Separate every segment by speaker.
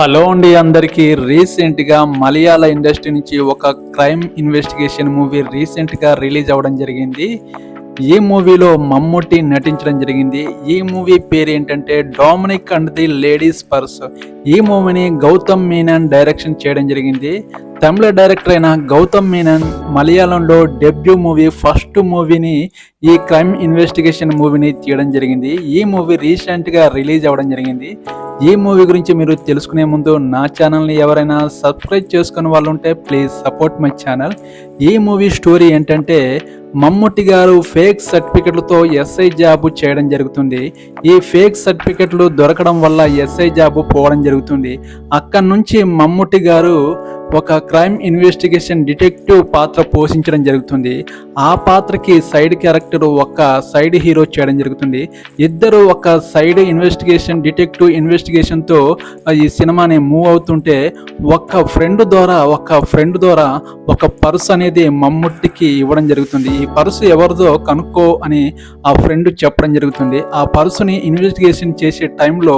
Speaker 1: Hello అండి అందరికీ. రీసెంట్గా మలయాళ ఇండస్ట్రీ నుంచి ఒక క్రైమ్ ఇన్వెస్టిగేషన్ మూవీ రీసెంట్గా రిలీజ్ అవ్వడం జరిగింది. ఈ మూవీలో మమ్ముట్టి నటించడం జరిగింది. ఈ మూవీ పేరు ఏంటంటే Dominic and the ladies purse. ఈ మూవీని గౌతమ్ మీనన్ డైరెక్షన్ చేయడం జరిగింది. తమిళ డైరెక్టర్ అయిన గౌతమ్ మీనన్ మలయాళంలో డెబ్యూ మూవీ, ఫస్ట్ మూవీని ఈ క్రైమ్ ఇన్వెస్టిగేషన్ మూవీని తీయడం జరిగింది. ఈ మూవీ రీసెంట్గా రిలీజ్ అవ్వడం జరిగింది. ఈ మూవీ గురించి మీరు తెలుసుకునే ముందు నా ఛానల్ని ఎవరైనా సబ్స్క్రైబ్ చేసుకునే వాళ్ళు ఉంటే ప్లీజ్ సపోర్ట్ మై ఛానల్. ఈ మూవీ స్టోరీ ఏంటంటే మమ్ముట్టి గారు ఫేక్ సర్టిఫికెట్లతో ఎస్ఐ జాబ్ చేయడం జరుగుతుంది. ఈ ఫేక్ సర్టిఫికెట్లు దొరకడం వల్ల ఎస్ఐ జాబ్ పోవడం జరుగుతుంది. అక్కడి నుంచి మమ్ముట్టి గారు ఒక క్రైమ్ ఇన్వెస్టిగేషన్ డిటెక్టివ్ పాత్ర పోషించడం జరుగుతుంది. ఆ పాత్రకి సైడ్ క్యారెక్టర్ ఒక సైడ్ హీరో చేయడం జరుగుతుంది. ఇద్దరు ఒక సైడ్ ఇన్వెస్టిగేషన్ డిటెక్టివ్ ఇన్వెస్టిగేషన్తో ఈ సినిమాని మూవ్ అవుతుంటే ఒక ఫ్రెండ్ ద్వారా ఒక పర్స్ అనేది మమ్ముట్టికి ఇవ్వడం జరుగుతుంది. ఈ పర్సు ఎవరిదో కనుక్కో అని ఆ ఫ్రెండ్ చెప్పడం జరుగుతుంది. ఆ పర్సుని ఇన్వెస్టిగేషన్ చేసే టైంలో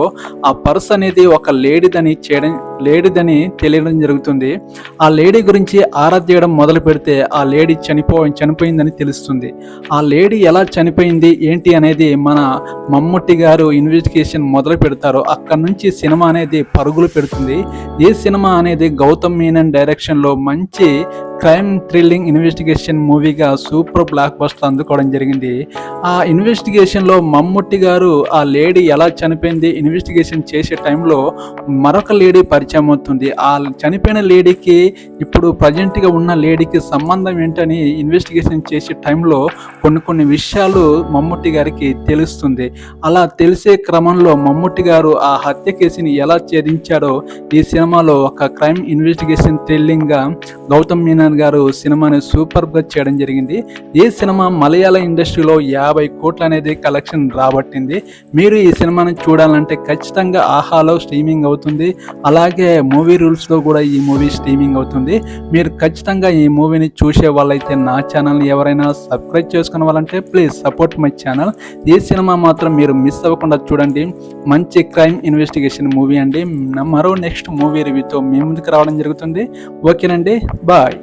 Speaker 1: ఆ పర్స్ అనేది ఒక లేడీదని తెలియడం జరుగుతుంది. ఆ లేడీ గురించి ఆరా తీయడం మొదలు పెడితే ఆ లేడీ చనిపోయిందని తెలుస్తుంది. ఆ లేడీ ఎలా చనిపోయింది ఏంటి అనేది మన మమ్ముట్టి గారు ఇన్వెస్టిగేషన్ మొదలు పెడతారు. అక్కడ నుంచి సినిమా అనేది పరుగులు పెడుతుంది. ఈ సినిమా అనేది గౌతమ్ మీనన్ డైరెక్షన్లో మంచి క్రైమ్ థ్రిల్లింగ్ ఇన్వెస్టిగేషన్ మూవీగా సూపర్ బ్లాక్ బస్టర్ అందుకోవడం జరిగింది. ఆ ఇన్వెస్టిగేషన్లో మమ్ముట్టి గారు ఆ లేడీ ఎలా చనిపోయింది ఇన్వెస్టిగేషన్ చేసే టైంలో మరొక లేడీ పరిచయం అవుతుంది. ఆ చనిపోయిన లేడీకి ఇప్పుడు ప్రజెంట్గా ఉన్న లేడీకి సంబంధం ఏంటని ఇన్వెస్టిగేషన్ చేసే టైంలో కొన్ని విషయాలు మమ్ముట్టి గారికి తెలుస్తుంది. అలా తెలిసే క్రమంలో మమ్ముట్టి గారు ఆ హత్య కేసుని ఎలా ఛేదించాడో ఈ సినిమాలో ఒక క్రైమ్ ఇన్వెస్టిగేషన్ థ్రిల్లింగ్గా గౌతమ్ మీనన్ గారు సినిమాని సూపర్గా చేయడం జరిగింది. ఈ సినిమా మలయాళ ఇండస్ట్రీలో 50 కోట్ల అనేది కలెక్షన్ రాబట్టింది. మీరు ఈ సినిమాని చూడాలంటే ఖచ్చితంగా ఆహాలో స్ట్రీమింగ్ అవుతుంది. అలాగే మూవీ రూల్స్లో కూడా ఈ మూవీ స్ట్రీమింగ్ అవుతుంది. మీరు ఖచ్చితంగా ఈ మూవీని చూసే వాళ్ళైతే నా ఛానల్ని ఎవరైనా సబ్స్క్రైబ్ చేసుకునే వాళ్ళంటే ప్లీజ్ సపోర్ట్ మై ఛానల్. ఈ సినిమా మాత్రం మీరు మిస్ అవ్వకుండా చూడండి. మంచి క్రైమ్ ఇన్వెస్టిగేషన్ మూవీ అండి. మరో నెక్స్ట్ మూవీ రివ్యూతో మీ ముందుకు రావడం జరుగుతుంది. ఓకేనండి, బాయ్.